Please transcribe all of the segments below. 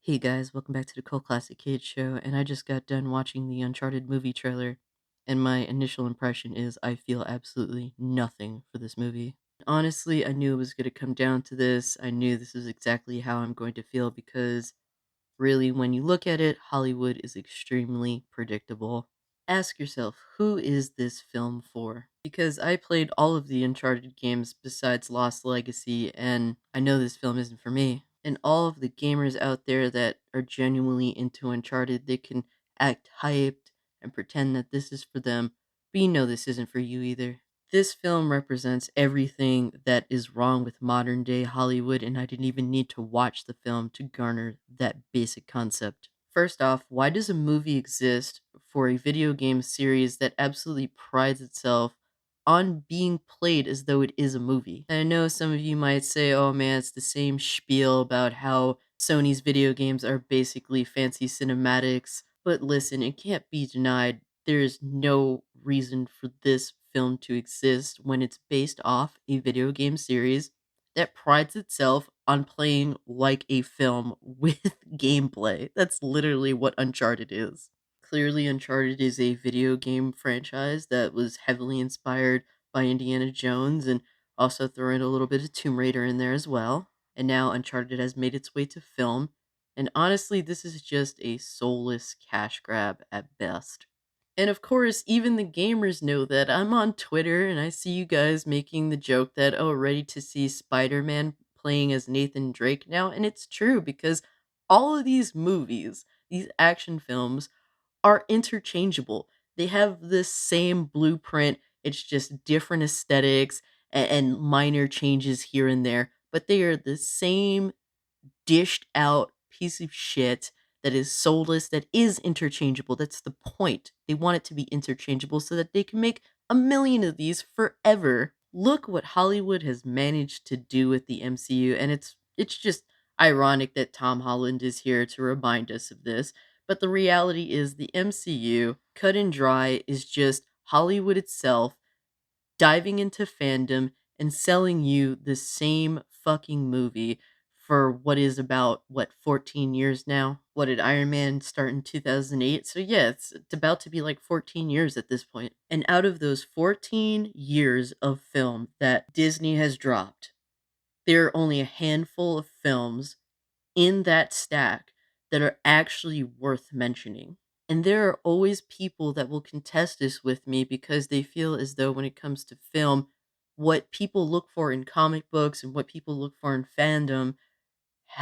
Hey guys, welcome back to the Cult Classic Kids Show. And I just got done watching the Uncharted movie trailer, and my initial impression is I feel absolutely nothing for this movie. Honestly, I knew it was going to come down to this. I knew this is exactly how I'm going to feel because, really, when you look at it, Hollywood is extremely predictable. Ask yourself, who is this film for? Because I played all of the Uncharted games besides Lost Legacy, and I know this film isn't for me. And all of the gamers out there that are genuinely into Uncharted, they can act hyped and pretend that this is for them, but you know this isn't for you either. This film represents everything that is wrong with modern day Hollywood, and I didn't even need to watch the film to garner that basic concept. First off, why does a movie exist for a video game series that absolutely prides itself on being played as though it is a movie? And I know some of you might say, oh man, it's the same spiel about how Sony's video games are basically fancy cinematics. But listen, it can't be denied there is no reason for this film to exist when it's based off a video game series that prides itself on playing like a film with gameplay. That's literally what Uncharted is. Clearly, Uncharted is a video game franchise that was heavily inspired by Indiana Jones and also throwing a little bit of Tomb Raider in there as well. And now Uncharted has made its way to film. And honestly, this is just a soulless cash grab at best. And of course, even the gamers know that. I'm on Twitter and I see you guys making the joke that, oh, ready to see Spider Man playing as Nathan Drake now. And it's true because all of these movies, these action films, are interchangeable. They have the same blueprint, it's just different aesthetics and minor changes here and there, but they are the same dished out piece of shit that is soulless, that is interchangeable. That's the point. They want it to be interchangeable so that they can make a million of these forever. Look what Hollywood has managed to do with the MCU, and it's just ironic that Tom Holland is here to remind us of this. But the reality is the MCU, cut and dry, is just Hollywood itself diving into fandom and selling you the same fucking movie for what is about 14 years now. What did Iron Man start in 2008? So yeah, it's about to be like 14 years at this point. And out of those 14 years of film that Disney has dropped, there are only a handful of films in that stack that are actually worth mentioning. And there are always people that will contest this with me because they feel as though when it comes to film, what people look for in comic books and what people look for in fandom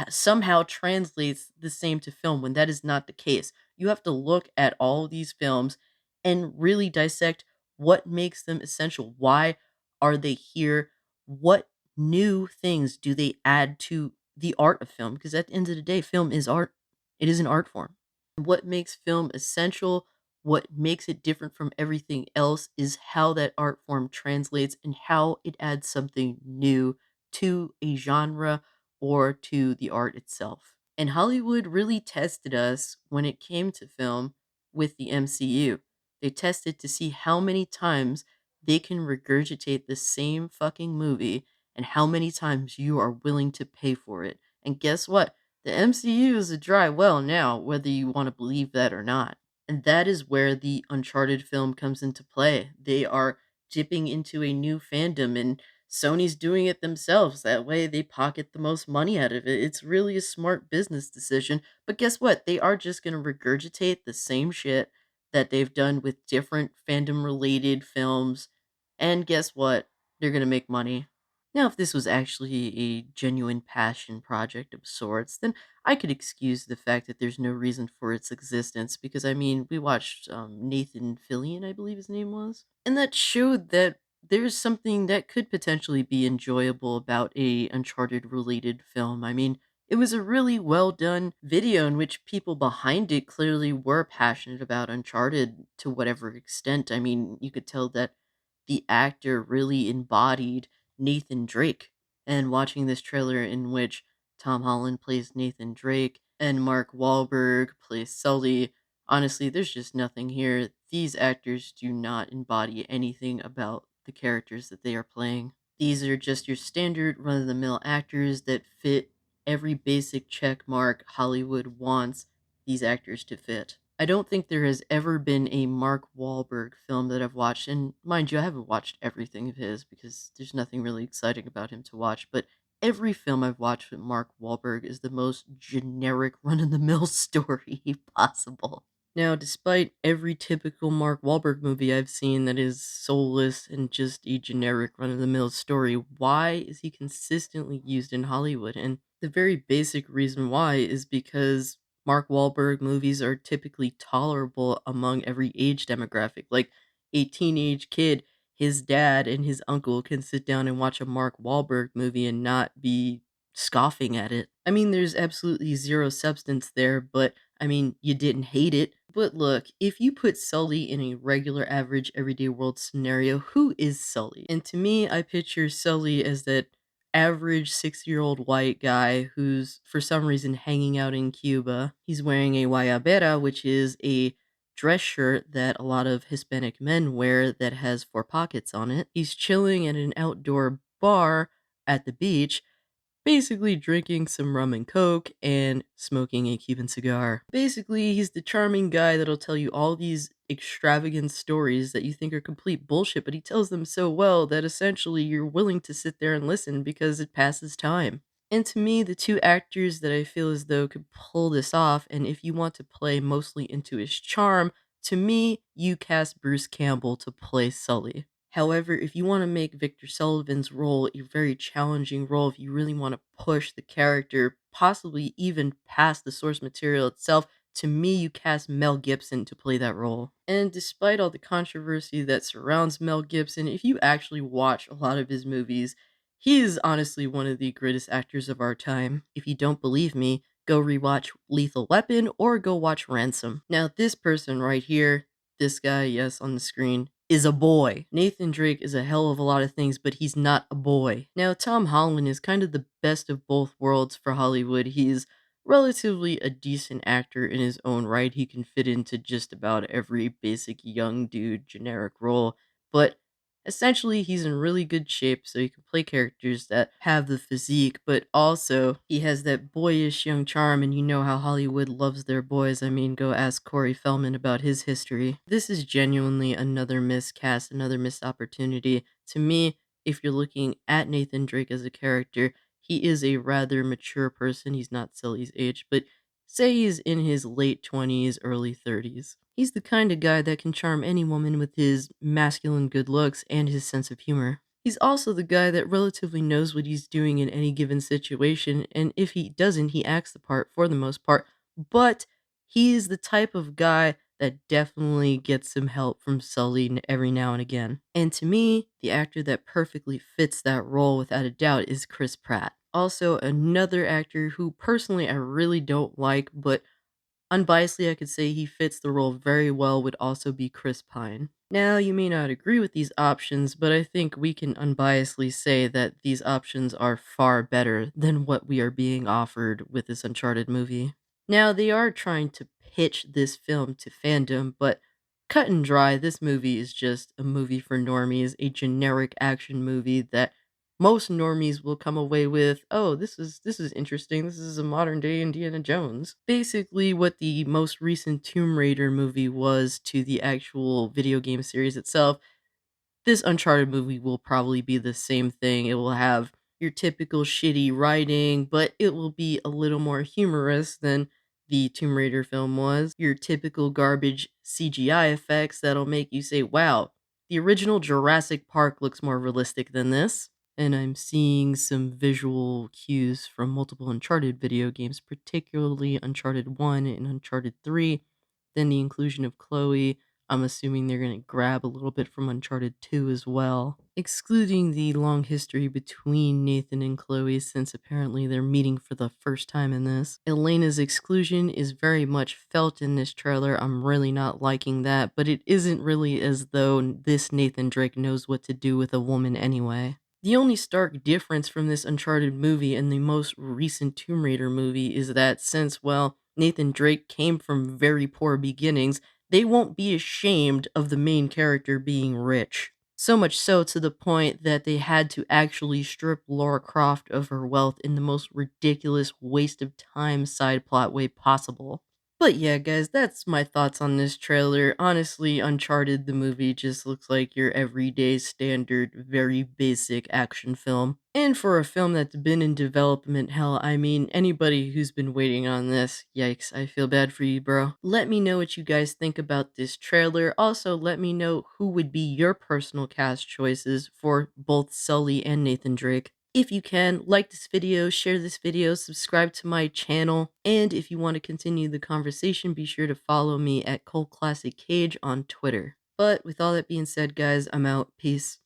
somehow translates the same to film when that is not the case. You have to look at all of these films and really dissect what makes them essential. Why are they here? What new things do they add to the art of film? Because at the end of the day, film is art, it is an art form. What makes film essential, what makes it different from everything else, is how that art form translates and how it adds something new to a genre or to the art itself. And Hollywood really tested us when it came to film with the MCU. They tested to see how many times they can regurgitate the same fucking movie and how many times you are willing to pay for it. And guess what? The MCU is a dry well now, whether you want to believe that or not. And that is where the Uncharted film comes into play. They are dipping into a new fandom, and Sony's doing it themselves. That way they pocket the most money out of it. It's really a smart business decision. But guess what? They are just going to regurgitate the same shit that they've done with different fandom related films. And guess what? They're going to make money. Now, if this was actually a genuine passion project of sorts, then I could excuse the fact that there's no reason for its existence because, I mean, we watched Nathan Fillion, I believe his name was, and that showed that there's something that could potentially be enjoyable about a Uncharted related film. I mean, it was a really well done video in which people behind it clearly were passionate about Uncharted to whatever extent. I mean, you could tell that the actor really embodied Nathan Drake. And watching this trailer in which Tom Holland plays Nathan Drake and Mark Wahlberg plays Sully, honestly, there's just nothing here. These actors do not embody anything about the characters that they are playing. These are just your standard run of the mill actors that fit every basic check mark Hollywood wants these actors to fit. I don't think there has ever been a Mark Wahlberg film that I've watched, and mind you, I haven't watched everything of his because there's nothing really exciting about him to watch, but every film I've watched with Mark Wahlberg is the most generic run-of-the-mill story possible. Now, despite every typical Mark Wahlberg movie I've seen that is soulless and just a generic run-of-the-mill story, why is he consistently used in Hollywood? And the very basic reason why is because Mark Wahlberg movies are typically tolerable among every age demographic. Like a teenage kid, his dad and his uncle can sit down and watch a Mark Wahlberg movie and not be scoffing at it. I mean, there's absolutely zero substance there, but I mean, you didn't hate it. But look, if you put Sully in a regular, average, everyday world scenario, who is Sully? And to me, I picture Sully as that average 6-year-old white guy who's for some reason hanging out in Cuba. He's wearing a guayabera, which is a dress shirt that a lot of Hispanic men wear that has 4 pockets on it. He's chilling at an outdoor bar at the beach, basically drinking some rum and coke and smoking a Cuban cigar. Basically, he's the charming guy that'll tell you all these extravagant stories that you think are complete bullshit, but he tells them so well that essentially you're willing to sit there and listen because it passes time. And to me, the two actors that I feel as though could pull this off, and if you want to play mostly into his charm, to me, you cast Bruce Campbell to play Sully. However, if you want to make Victor Sullivan's role a very challenging role, if you really want to push the character, possibly even past the source material itself, to me, you cast Mel Gibson to play that role. And despite all the controversy that surrounds Mel Gibson, if you actually watch a lot of his movies, he is honestly one of the greatest actors of our time. If you don't believe me, go rewatch Lethal Weapon or go watch Ransom. Now, this person right here, this guy, yes, on the screen, is a boy. Nathan Drake is a hell of a lot of things, but he's not a boy. Now, Tom Holland is kind of the best of both worlds for Hollywood. He's relatively a decent actor in his own right. He can fit into just about every basic young dude generic role, but essentially he's in really good shape so he can play characters that have the physique, but also he has that boyish young charm, and you know how Hollywood loves their boys. I mean, go ask Corey Feldman about his history. This is genuinely another miscast, another missed opportunity. To me, if you're looking at Nathan Drake as a character, he is a rather mature person. He's not Sully's age, but say he's in his late 20s, early 30s. He's the kind of guy that can charm any woman with his masculine good looks and his sense of humor. He's also the guy that relatively knows what he's doing in any given situation, and if he doesn't, he acts the part for the most part, but he is the type of guy that definitely gets some help from Sully every now and again. And to me, the actor that perfectly fits that role without a doubt is Chris Pratt. Also, another actor who personally I really don't like, but unbiasedly I could say he fits the role very well, would also be Chris Pine. Now, you may not agree with these options, but I think we can unbiasedly say that these options are far better than what we are being offered with this Uncharted movie. Now, they are trying to pitch this film to fandom, but cut and dry, this movie is just a movie for normies, a generic action movie that most normies will come away with, "Oh, this is interesting. This is a modern day Indiana Jones." Basically, what the most recent Tomb Raider movie was to the actual video game series itself, this Uncharted movie will probably be the same thing. It will have your typical shitty writing, but it will be a little more humorous than the Tomb Raider film was. Your typical garbage CGI effects that'll make you say, wow, the original Jurassic Park looks more realistic than this. And I'm seeing some visual cues from multiple Uncharted video games, particularly Uncharted 1 and Uncharted 3. Then the inclusion of Chloe, I'm assuming they're going to grab a little bit from Uncharted 2 as well. Excluding the long history between Nathan and Chloe, since apparently they're meeting for the first time in this. Elena's exclusion is very much felt in this trailer. I'm really not liking that, but it isn't really as though this Nathan Drake knows what to do with a woman anyway. The only stark difference from this Uncharted movie and the most recent Tomb Raider movie is that since, well, Nathan Drake came from very poor beginnings, they won't be ashamed of the main character being rich. So much so to the point that they had to actually strip Laura Croft of her wealth in the most ridiculous waste of time side plot way possible. But yeah, guys, that's my thoughts on this trailer. Honestly, Uncharted the movie just looks like your everyday standard, very basic action film. And for a film that's been in development hell, I mean, anybody who's been waiting on this, yikes, I feel bad for you, bro. Let me know what you guys think about this trailer. Also, let me know who would be your personal cast choices for both Sully and Nathan Drake. If you can, like this video, share this video, subscribe to my channel, and if you want to continue the conversation, be sure to follow me at Cult Classic Cage on Twitter. But with all that being said, guys, I'm out. Peace.